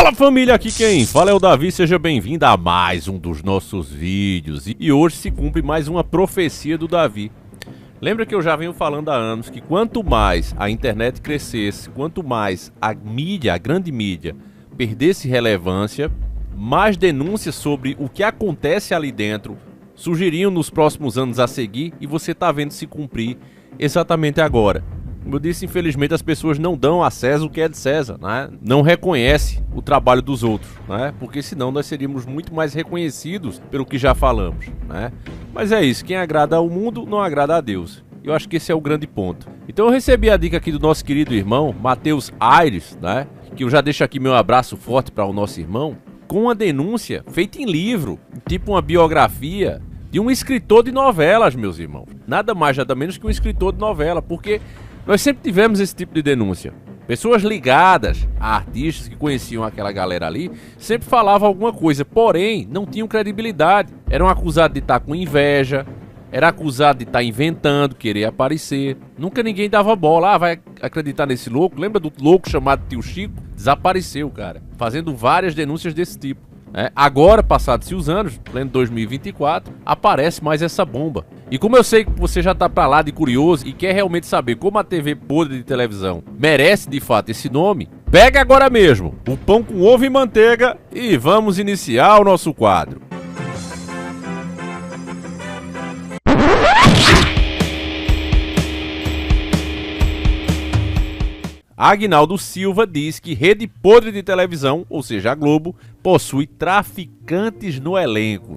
Fala família, aqui quem fala é o Davi, seja bem-vindo a mais um dos nossos vídeos. E hoje se cumpre mais uma profecia do Davi. Lembra que eu já venho falando há anos que quanto mais a internet crescesse, quanto mais a mídia, a grande mídia, perdesse relevância, mais denúncias sobre o que acontece ali dentro surgiriam nos próximos anos a seguir, e você está vendo se cumprir exatamente agora. Como eu disse, infelizmente as pessoas não dão a César o que é de César, né? Não reconhece o trabalho dos outros, né? Porque senão nós seríamos muito mais reconhecidos pelo que já falamos, né? Mas é isso, quem agrada ao mundo não agrada a Deus. Eu acho que esse é o grande ponto. Então eu recebi a dica aqui do nosso querido irmão Matheus Aires, né? Que eu já deixo aqui meu abraço forte para o nosso irmão, com uma denúncia feita em livro, tipo uma biografia de um escritor de novelas, meus irmãos. Nada mais, nada menos que um escritor de novela, porque nós sempre tivemos esse tipo de denúncia. Pessoas ligadas a artistas que conheciam aquela galera ali sempre falavam alguma coisa, porém não tinham credibilidade. Eram acusados de estar com inveja, era acusado de estar inventando, querer aparecer. Nunca ninguém dava bola. Ah, vai acreditar nesse louco? Lembra do louco chamado Tio Chico? Desapareceu, cara, fazendo várias denúncias desse tipo. Agora, passados-se os anos, pleno 2024, aparece mais essa bomba. E como eu sei que você já tá pra lá de curioso e quer realmente saber como a TV podre de televisão merece de fato esse nome, pega agora mesmo o pão com ovo e manteiga e vamos iniciar o nosso quadro. Agnaldo Silva diz que rede podre de televisão, ou seja, a Globo, possui traficantes no elenco.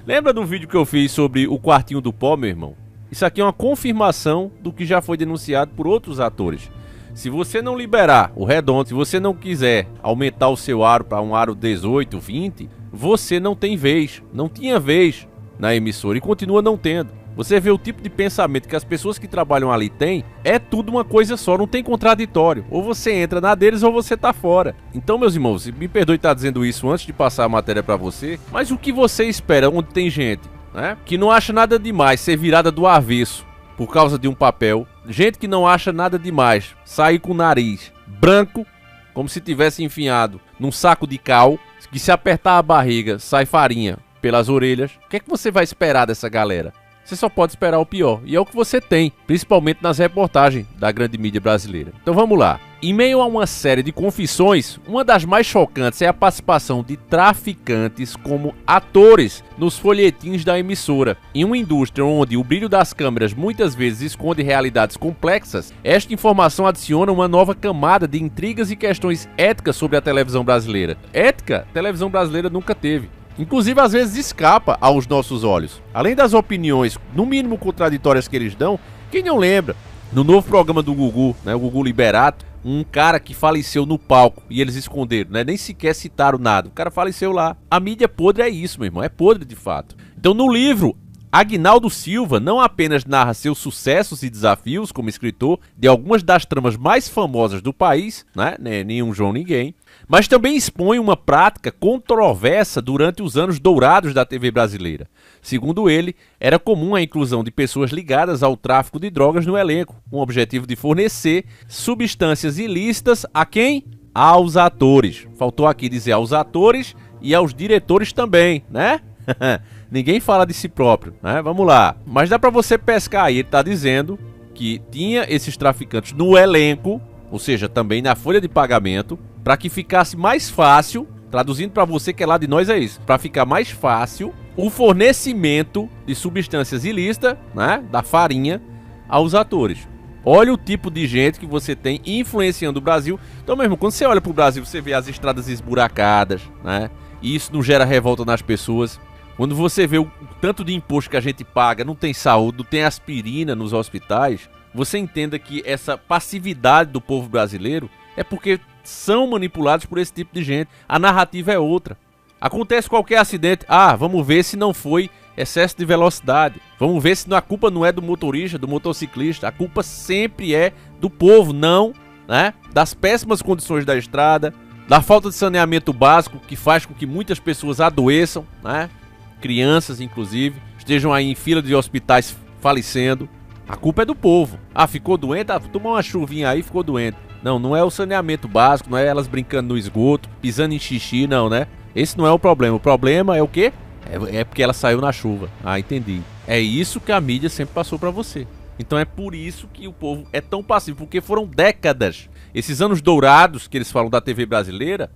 Lembra do vídeo que eu fiz sobre o quartinho do pó, meu irmão? Isso aqui é uma confirmação do que já foi denunciado por outros atores. Se você não liberar o redondo, se você não quiser aumentar o seu aro para um aro 18, 20, você não tem vez, não tinha vez na emissora e continua não tendo. Você vê o tipo de pensamento que as pessoas que trabalham ali têm, é tudo uma coisa só, não tem contraditório. Ou você entra na deles ou você tá fora. Então, meus irmãos, me perdoe estar dizendo isso antes de passar a matéria pra você, mas o que você espera onde tem gente, né, que não acha nada demais ser virada do avesso por causa de um papel, gente que não acha nada demais sair com o nariz branco, como se tivesse enfiado num saco de cal, que se apertar a barriga sai farinha pelas orelhas. O que é que você vai esperar dessa galera? Você só pode esperar o pior, e é o que você tem, principalmente nas reportagens da grande mídia brasileira. Então vamos lá. Em meio a uma série de confissões, uma das mais chocantes é a participação de traficantes como atores nos folhetins da emissora. Em uma indústria onde o brilho das câmeras muitas vezes esconde realidades complexas, esta informação adiciona uma nova camada de intrigas e questões éticas sobre a televisão brasileira. Ética, a televisão brasileira nunca teve. Inclusive, às vezes escapa aos nossos olhos. Além das opiniões, no mínimo contraditórias que eles dão, quem não lembra? No novo programa do Gugu, né, o Gugu Liberato, um cara que faleceu no palco e eles esconderam, né, nem sequer citaram nada. O cara faleceu lá. A mídia podre é isso, meu irmão, é podre de fato. Então, no livro, Agnaldo Silva não apenas narra seus sucessos e desafios como escritor de algumas das tramas mais famosas do país, né, nenhum João Ninguém, mas também expõe uma prática controversa durante os anos dourados da TV brasileira. Segundo ele, era comum a inclusão de pessoas ligadas ao tráfico de drogas no elenco, com o objetivo de fornecer substâncias ilícitas a quem? Aos atores. Faltou aqui dizer aos atores e aos diretores também, né? Ninguém fala de si próprio, né? Vamos lá. Mas dá pra você pescar aí. Ele tá dizendo que tinha esses traficantes no elenco, ou seja, também na folha de pagamento, para que ficasse mais fácil, traduzindo para você que é lá de nós é isso, para ficar mais fácil o fornecimento de substâncias ilícitas, né, da farinha, aos atores. Olha o tipo de gente que você tem influenciando o Brasil. Então mesmo, quando você olha pro Brasil, você vê as estradas esburacadas, né, e isso não gera revolta nas pessoas. Quando você vê o tanto de imposto que a gente paga, não tem saúde, não tem aspirina nos hospitais, você entenda que essa passividade do povo brasileiro é porque são manipulados por esse tipo de gente. A narrativa é outra. Acontece qualquer acidente, vamos ver se não foi excesso de velocidade. Vamos ver se a culpa não é do motorista, do motociclista. A culpa sempre é do povo, não, né? Das péssimas condições da estrada, da falta de saneamento básico que faz com que muitas pessoas adoeçam, né? Crianças, inclusive, estejam aí em fila de hospitais falecendo. A culpa é do povo. Ficou doente? Tomou uma chuvinha aí, ficou doente. Não, não é o saneamento básico, não é elas brincando no esgoto, pisando em xixi, não, né? Esse não é o problema. O problema é o quê? É porque ela saiu na chuva. Ah, entendi. É isso que a mídia sempre passou pra você. Então é por isso que o povo é tão passivo, porque foram décadas. Esses anos dourados que eles falam da TV brasileira,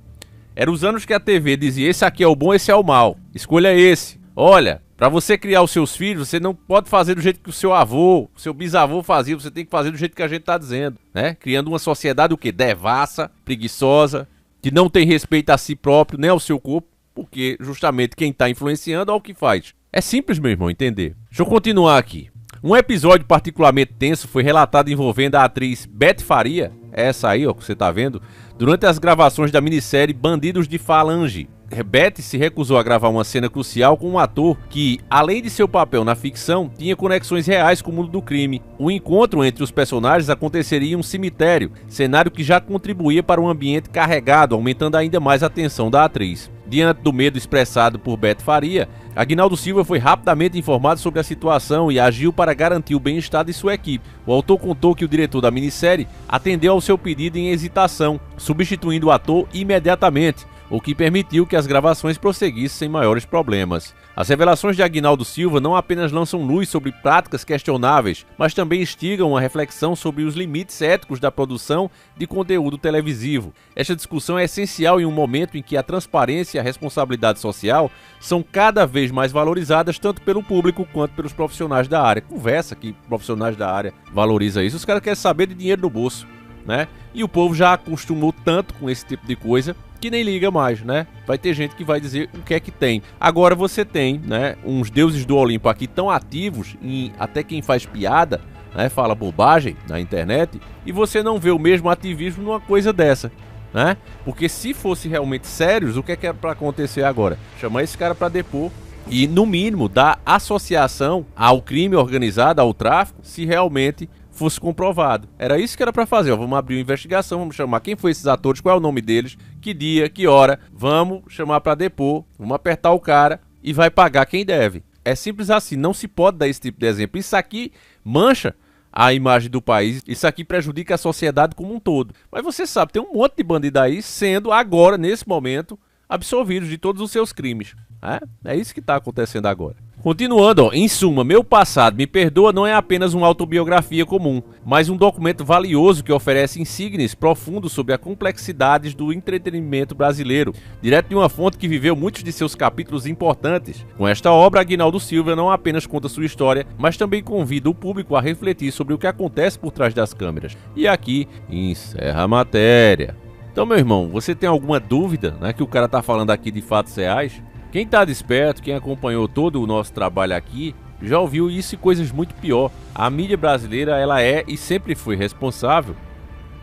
eram os anos que a TV dizia, esse aqui é o bom, esse é o mal. Escolha esse. Olha, pra você criar os seus filhos, você não pode fazer do jeito que o seu avô, o seu bisavô fazia, você tem que fazer do jeito que a gente tá dizendo, né? Criando uma sociedade o quê? Devassa, preguiçosa, que não tem respeito a si próprio, nem ao seu corpo, porque justamente quem tá influenciando é o que faz. É simples, meu irmão, entender. Deixa eu continuar aqui. Um episódio particularmente tenso foi relatado envolvendo a atriz Beth Faria, essa aí, ó, que você tá vendo, durante as gravações da minissérie Bandidos de Falange. Beth se recusou a gravar uma cena crucial com um ator que, além de seu papel na ficção, tinha conexões reais com o mundo do crime. O encontro entre os personagens aconteceria em um cemitério, cenário que já contribuía para um ambiente carregado, aumentando ainda mais a tensão da atriz. Diante do medo expressado por Beth Faria, Aguinaldo Silva foi rapidamente informado sobre a situação e agiu para garantir o bem-estar de sua equipe. O autor contou que o diretor da minissérie atendeu ao seu pedido em hesitação, substituindo o ator imediatamente, o que permitiu que as gravações prosseguissem sem maiores problemas. As revelações de Aguinaldo Silva não apenas lançam luz sobre práticas questionáveis, mas também instigam uma reflexão sobre os limites éticos da produção de conteúdo televisivo. Esta discussão é essencial em um momento em que a transparência e a responsabilidade social são cada vez mais valorizadas tanto pelo público quanto pelos profissionais da área. Conversa que profissionais da área valorizam isso, os caras querem saber de dinheiro no bolso, né? E o povo já acostumou tanto com esse tipo de coisa que nem liga mais, né? Vai ter gente que vai dizer o que é que tem. Agora você tem, né, uns deuses do Olimpo aqui tão ativos, até quem faz piada, né, fala bobagem na internet, e você não vê o mesmo ativismo numa coisa dessa, né? Porque se fosse realmente sérios, o que é para acontecer agora? Chamar esse cara para depor e, no mínimo, dar associação ao crime organizado, ao tráfico, se realmente fosse comprovado. Era isso que era pra fazer, ó. Vamos abrir uma investigação, vamos chamar quem foi esses atores, qual é o nome deles, que dia, que hora, vamos chamar pra depor, vamos apertar o cara e vai pagar quem deve. É simples assim, não se pode dar esse tipo de exemplo. Isso aqui mancha a imagem do país, isso aqui prejudica a sociedade como um todo. Mas você sabe, tem um monte de bandido aí sendo agora, nesse momento, absolvidos de todos os seus crimes. É isso que tá acontecendo agora. Continuando, ó, em suma, Meu Passado Me Perdoa não é apenas uma autobiografia comum, mas um documento valioso que oferece insígnias profundos sobre as complexidades do entretenimento brasileiro, direto de uma fonte que viveu muitos de seus capítulos importantes. Com esta obra, Aguinaldo Silva não apenas conta sua história, mas também convida o público a refletir sobre o que acontece por trás das câmeras. E aqui encerra a matéria. Então, meu irmão, você tem alguma dúvida, né, que o cara tá falando aqui de fatos reais? Quem tá desperto, quem acompanhou todo o nosso trabalho aqui, já ouviu isso e coisas muito pior. A mídia brasileira, ela é e sempre foi responsável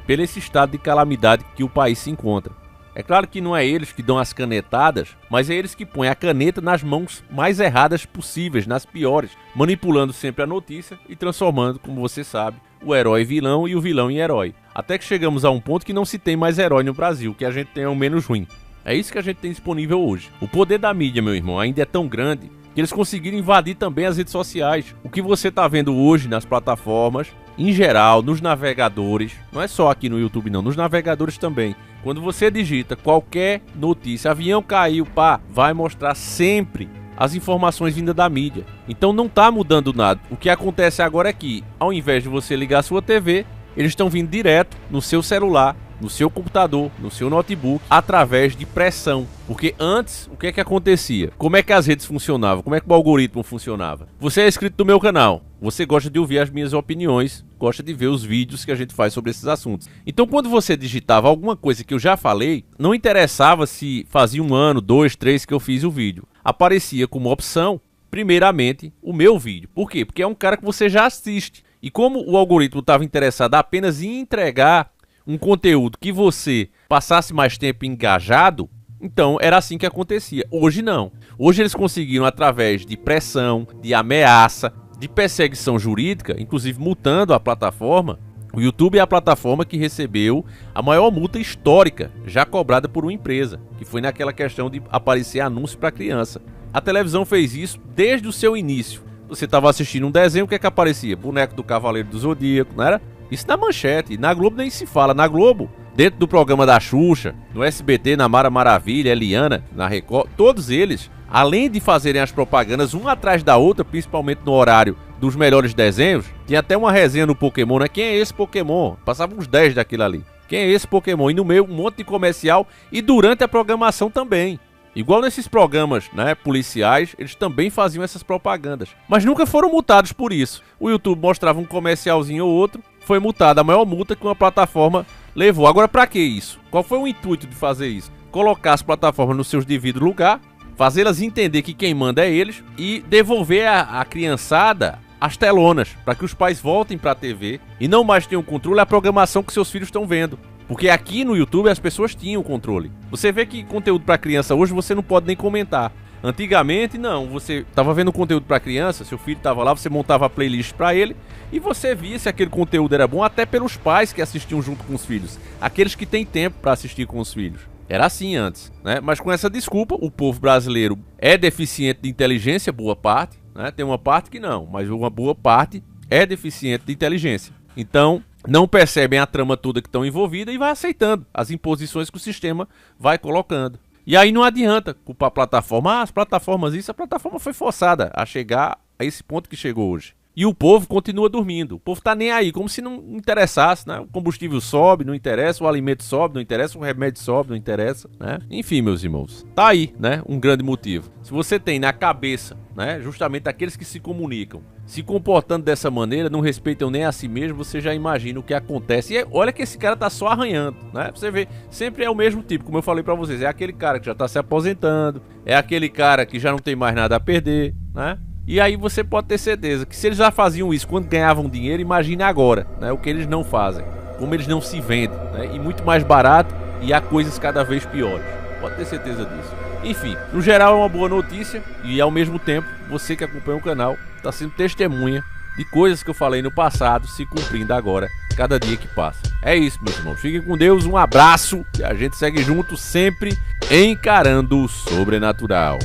pelo esse estado de calamidade que o país se encontra. É claro que não é eles que dão as canetadas, mas é eles que põem a caneta nas mãos mais erradas possíveis, nas piores, manipulando sempre a notícia e transformando, como você sabe, o herói em vilão e o vilão em herói. Até que chegamos a um ponto que não se tem mais herói no Brasil, que a gente tem o menos ruim. É isso que a gente tem disponível hoje. O poder da mídia, meu irmão, ainda é tão grande que eles conseguiram invadir também as redes sociais. O que você está vendo hoje nas plataformas, em geral, nos navegadores, não é só aqui no YouTube não, nos navegadores também. Quando você digita qualquer notícia, avião caiu, pá, vai mostrar sempre as informações vindas da mídia. Então não está mudando nada. O que acontece agora é que, ao invés de você ligar a sua TV, eles estão vindo direto no seu celular, no seu computador, no seu notebook, através de pressão. Porque antes, o que é que acontecia? Como é que as redes funcionavam? Como é que o algoritmo funcionava? Você é inscrito no meu canal, você gosta de ouvir as minhas opiniões, gosta de ver os vídeos que a gente faz sobre esses assuntos. Então, quando você digitava alguma coisa que eu já falei, não interessava se fazia 1 ano, 2, 3 que eu fiz o vídeo. Aparecia como opção, primeiramente, o meu vídeo. Por quê? Porque é um cara que você já assiste. E como o algoritmo estava interessado apenas em entregar um conteúdo que você passasse mais tempo engajado, então era assim que acontecia. Hoje não. Hoje eles conseguiram, através de pressão, de ameaça, de perseguição jurídica, inclusive multando a plataforma. O YouTube é a plataforma que recebeu a maior multa histórica já cobrada por uma empresa, que foi naquela questão de aparecer anúncio para criança. A televisão fez isso desde o seu início. Você estava assistindo um desenho, o que é que aparecia? Boneco do Cavaleiro do Zodíaco, não era? Isso na Manchete. Na Globo nem se fala. Na Globo, dentro do programa da Xuxa, no SBT, na Mara Maravilha, Eliana, na Record, todos eles, além de fazerem as propagandas uma atrás da outra, principalmente no horário dos melhores desenhos, tinha até uma resenha no Pokémon, né? Quem é esse Pokémon? Passava uns 10 daquilo ali. Quem é esse Pokémon? E no meio um monte de comercial e durante a programação também. Igual nesses programas, né, policiais, eles também faziam essas propagandas. Mas nunca foram multados por isso. O YouTube mostrava um comercialzinho ou outro, foi multado. A maior multa que uma plataforma levou. Agora, pra que isso? Qual foi o intuito de fazer isso? Colocar as plataformas nos seus devidos lugar, fazê-las entender que quem manda é eles e devolver a criançada as telonas, para que os pais voltem para a TV e não mais tenham controle da programação que seus filhos estão vendo. Porque aqui no YouTube as pessoas tinham controle. Você vê que conteúdo para criança hoje você não pode nem comentar. Antigamente não, você estava vendo conteúdo para criança, seu filho estava lá, você montava a playlist para ele e você via se aquele conteúdo era bom até pelos pais que assistiam junto com os filhos, aqueles que têm tempo para assistir com os filhos. Era assim antes, né? Mas com essa desculpa, o povo brasileiro é deficiente de inteligência, boa parte, né? Tem uma parte que não, mas uma boa parte é deficiente de inteligência. Então, não percebem a trama toda que estão envolvida e vai aceitando as imposições que o sistema vai colocando. E aí não adianta culpar a plataforma. As plataformas isso, a plataforma foi forçada a chegar a esse ponto que chegou hoje. E o povo continua dormindo. O povo tá nem aí, como se não interessasse, né? O combustível sobe, não interessa. O alimento sobe, não interessa. O remédio sobe, não interessa, né? Enfim, meus irmãos, tá aí, né? Um grande motivo. Se você tem na cabeça, né? Justamente aqueles que se comunicam, se comportando dessa maneira, não respeitam nem a si mesmo, você já imagina o que acontece. E olha que esse cara tá só arranhando, né? Você vê, sempre é o mesmo tipo, como eu falei pra vocês. É aquele cara que já tá se aposentando, é aquele cara que já não tem mais nada a perder, né? E aí você pode ter certeza que se eles já faziam isso quando ganhavam dinheiro, imagine agora, né? O que eles não fazem, como eles não se vendem, né? E muito mais barato e há coisas cada vez piores. Pode ter certeza disso. Enfim, no geral é uma boa notícia e ao mesmo tempo, você que acompanha o canal está sendo testemunha de coisas que eu falei no passado se cumprindo agora, cada dia que passa. É isso, meus irmãos. Fiquem com Deus, um abraço e a gente segue junto sempre encarando o sobrenatural.